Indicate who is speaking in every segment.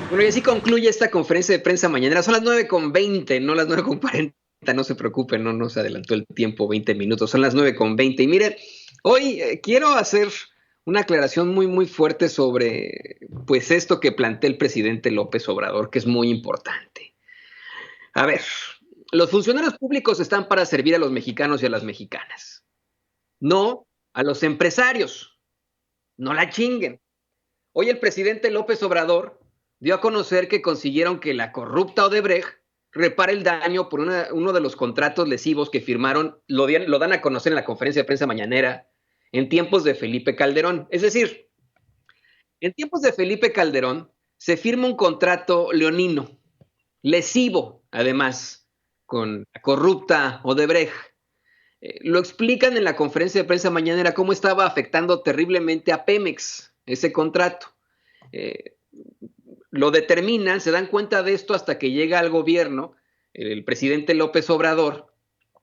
Speaker 1: Bueno, y así concluye esta conferencia de prensa mañanera. Son las 9:20, no las 9:40. No se preocupen, no se adelantó el tiempo 20 minutos. Son las 9:20. Y mire, hoy quiero hacer una aclaración muy, muy fuerte sobre pues esto que plantea el presidente López Obrador, que es muy importante. A ver, los funcionarios públicos están para servir a los mexicanos y a las mexicanas, no a los empresarios. No la chinguen. Hoy el presidente López Obrador dio a conocer que consiguieron que la corrupta Odebrecht repare el daño por uno de los contratos lesivos que firmaron, lo dan a conocer en la conferencia de prensa mañanera, en tiempos de Felipe Calderón. Es decir, en tiempos de Felipe Calderón se firma un contrato leonino, lesivo, además, con la corrupta Odebrecht. Lo explican en la conferencia de prensa mañanera cómo estaba afectando terriblemente a Pemex ese contrato. Eh, lo determinan, se dan cuenta de esto hasta que llega al gobierno el presidente López Obrador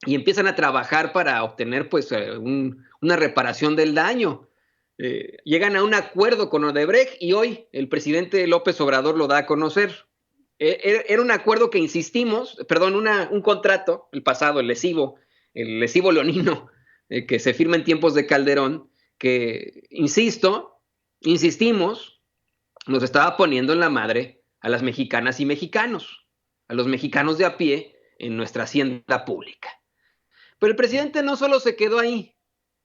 Speaker 1: y empiezan a trabajar para obtener pues una reparación del daño. Llegan a un acuerdo con Odebrecht y hoy el presidente López Obrador lo da a conocer. Era un acuerdo que insistimos, perdón, un contrato, el lesivo leonino, que se firma en tiempos de Calderón, que, insistimos, nos estaba poniendo en la madre a las mexicanas y mexicanos, a los mexicanos de a pie en nuestra hacienda pública. Pero el presidente no solo se quedó ahí,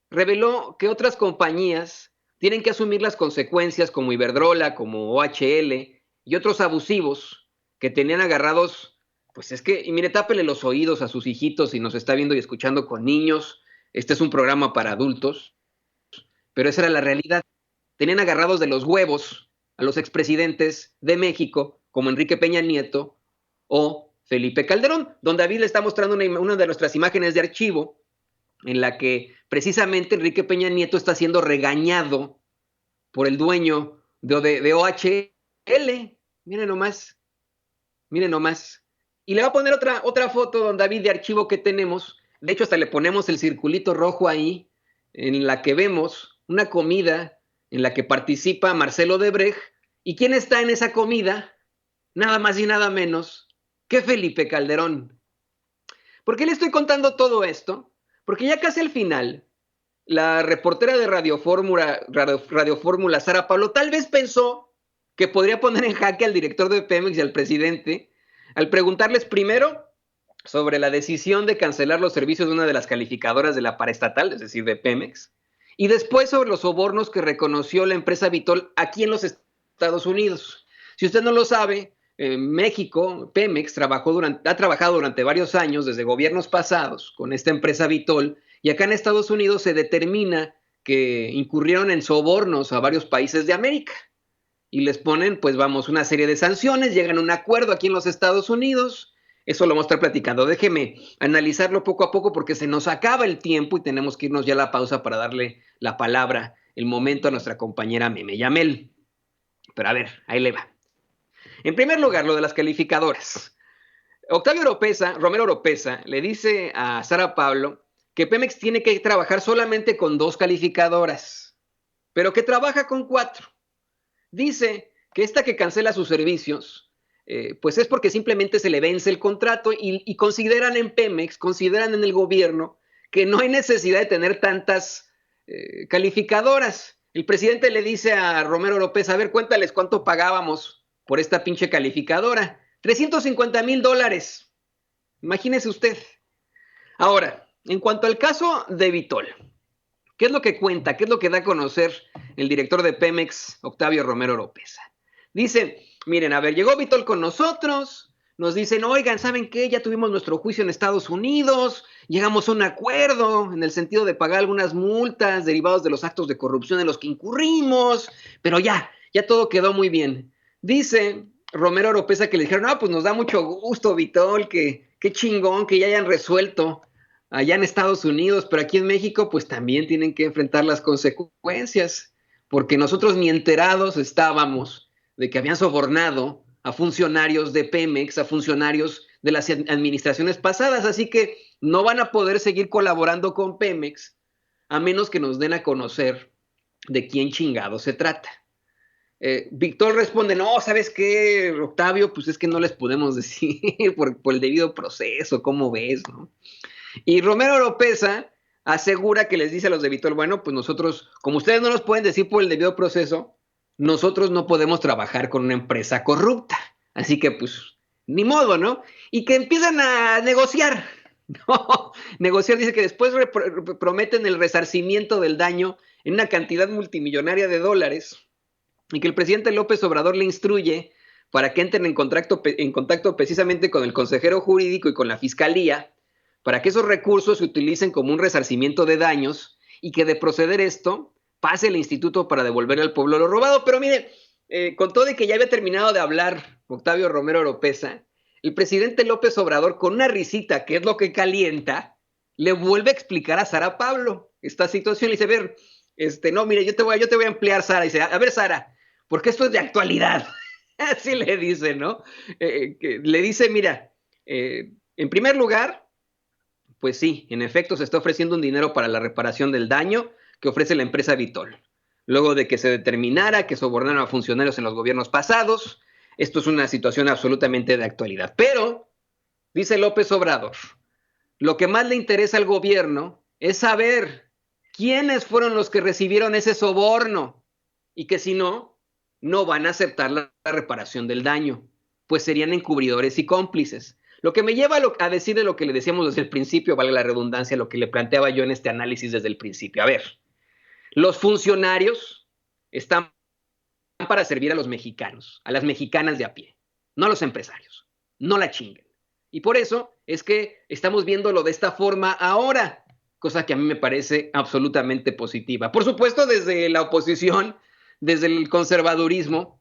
Speaker 1: reveló que otras compañías tienen que asumir las consecuencias como Iberdrola, como OHL y otros abusivos que tenían agarrados, pues es que, y mire, tápele los oídos a sus hijitos si nos está viendo y escuchando con niños. Este es un programa para adultos, pero esa era la realidad. Tenían agarrados de los huevos a los expresidentes de México, como Enrique Peña Nieto o Felipe Calderón. Don David le está mostrando una de nuestras imágenes de archivo en la que precisamente Enrique Peña Nieto está siendo regañado por el dueño de OHL. Miren nomás, miren nomás. Y le va a poner otra foto, don David, de archivo que tenemos. De hecho, hasta le ponemos el circulito rojo ahí, en la que vemos una comida en la que participa Marcelo Odebrecht. ¿Y quién está en esa comida? Nada más y nada menos que Felipe Calderón. ¿Por qué le estoy contando todo esto? Porque ya casi al final, la reportera de Radio Fórmula, Sara Pablo, tal vez pensó que podría poner en jaque al director de Pemex y al presidente al preguntarles primero sobre la decisión de cancelar los servicios de una de las calificadoras de la paraestatal, es decir, de Pemex, y después sobre los sobornos que reconoció la empresa Vitol aquí en los Estados Unidos. Si usted no lo sabe, México, Pemex, ha trabajado durante varios años, desde gobiernos pasados, con esta empresa Vitol, y acá en Estados Unidos se determina que incurrieron en sobornos a varios países de América y les ponen, pues vamos, una serie de sanciones, llegan a un acuerdo aquí en los Estados Unidos. Eso lo vamos a estar platicando. Déjeme analizarlo poco a poco porque se nos acaba el tiempo y tenemos que irnos ya a la pausa para darle la palabra, el momento a nuestra compañera Meme Yamel. Pero a ver, ahí le va. En primer lugar, lo de las calificadoras. Romero Oropesa, le dice a Sara Pablo que Pemex tiene que trabajar solamente con 2 calificadoras, pero que trabaja con 4. Dice que esta que cancela sus servicios, pues es porque simplemente se le vence el contrato y consideran en Pemex, consideran en el gobierno que no hay necesidad de tener tantas calificadoras. El presidente le dice a Romero López, a ver, cuéntales cuánto pagábamos por esta pinche calificadora. $350,000. Imagínese usted. Ahora, en cuanto al caso de Vitol, ¿qué es lo que cuenta? ¿Qué es lo que da a conocer el director de Pemex, Octavio Romero Oropesa? Dice, miren, a ver, llegó Vitol con nosotros, nos dicen, oigan, ¿saben qué? Ya tuvimos nuestro juicio en Estados Unidos, llegamos a un acuerdo en el sentido de pagar algunas multas derivados de los actos de corrupción en los que incurrimos, pero ya todo quedó muy bien. Dice Romero Oropesa que le dijeron, no, pues nos da mucho gusto, Vitol, que qué chingón que ya hayan resuelto allá en Estados Unidos, pero aquí en México pues también tienen que enfrentar las consecuencias, porque nosotros ni enterados estábamos de que habían sobornado a funcionarios de Pemex, a funcionarios de las administraciones pasadas, así que no van a poder seguir colaborando con Pemex a menos que nos den a conocer de quién chingado se trata. Víctor responde, no, ¿sabes qué, Octavio? Pues es que no les podemos decir por el debido proceso, ¿cómo ves, no? Y Romero Oropesa asegura que les dice a los de Víctor, bueno, pues nosotros, como ustedes no nos pueden decir por el debido proceso, nosotros no podemos trabajar con una empresa corrupta. Así que, pues, ni modo, ¿no? Y que empiezan a negociar. No, negociar, dice que después prometen el resarcimiento del daño en una cantidad multimillonaria de dólares y que el presidente López Obrador le instruye para que entren en contacto precisamente con el consejero jurídico y con la fiscalía para que esos recursos se utilicen como un resarcimiento de daños y que de proceder esto pase el instituto para devolver al pueblo lo robado. Pero mire, con todo y que ya había terminado de hablar Octavio Romero Oropesa, el presidente López Obrador, con una risita, que es lo que calienta, le vuelve a explicar a Sara Pablo esta situación. Le dice, a ver, no, mire, yo te voy a emplear, Sara. Y dice, a ver, Sara, porque esto es de actualidad. Así le dice, ¿no? Le dice, mira, en primer lugar, pues sí, en efecto se está ofreciendo un dinero para la reparación del daño que ofrece la empresa Vitol. Luego de que se determinara que sobornaron a funcionarios en los gobiernos pasados, esto es una situación absolutamente de actualidad. Pero, dice López Obrador, lo que más le interesa al gobierno es saber quiénes fueron los que recibieron ese soborno y que si no, no van a aceptar la reparación del daño, pues serían encubridores y cómplices. Lo que me lleva a decirle lo que le decíamos desde el principio, vale la redundancia, lo que le planteaba yo en este análisis desde el principio. A ver, los funcionarios están para servir a los mexicanos, a las mexicanas de a pie, no a los empresarios, no la chinguen. Y por eso es que estamos viéndolo de esta forma ahora, cosa que a mí me parece absolutamente positiva. Por supuesto, desde la oposición, desde el conservadurismo,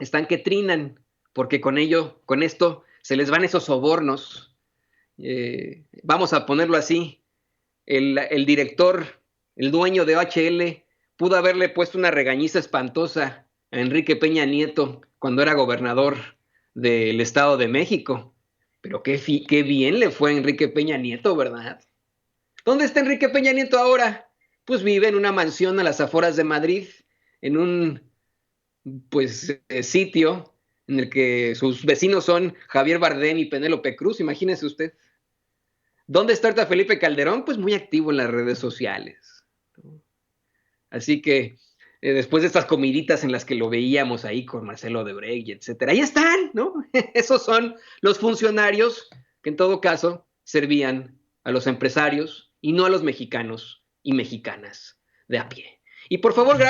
Speaker 1: están que trinan, porque con esto, se les van esos sobornos. Vamos a ponerlo así, el director, el dueño de OHL, pudo haberle puesto una regañiza espantosa a Enrique Peña Nieto cuando era gobernador del Estado de México. Pero qué bien le fue a Enrique Peña Nieto, ¿verdad? ¿Dónde está Enrique Peña Nieto ahora? Pues vive en una mansión a las afueras de Madrid, en un sitio en el que sus vecinos son Javier Bardem y Penélope Cruz, imagínese usted. ¿Dónde está ahorita Felipe Calderón? Pues muy activo en las redes sociales. Así que después de estas comiditas en las que lo veíamos ahí con Marcelo Odebrecht, etcétera, ahí están, ¿no? Esos son los funcionarios que en todo caso servían a los empresarios y no a los mexicanos y mexicanas de a pie. Y por favor,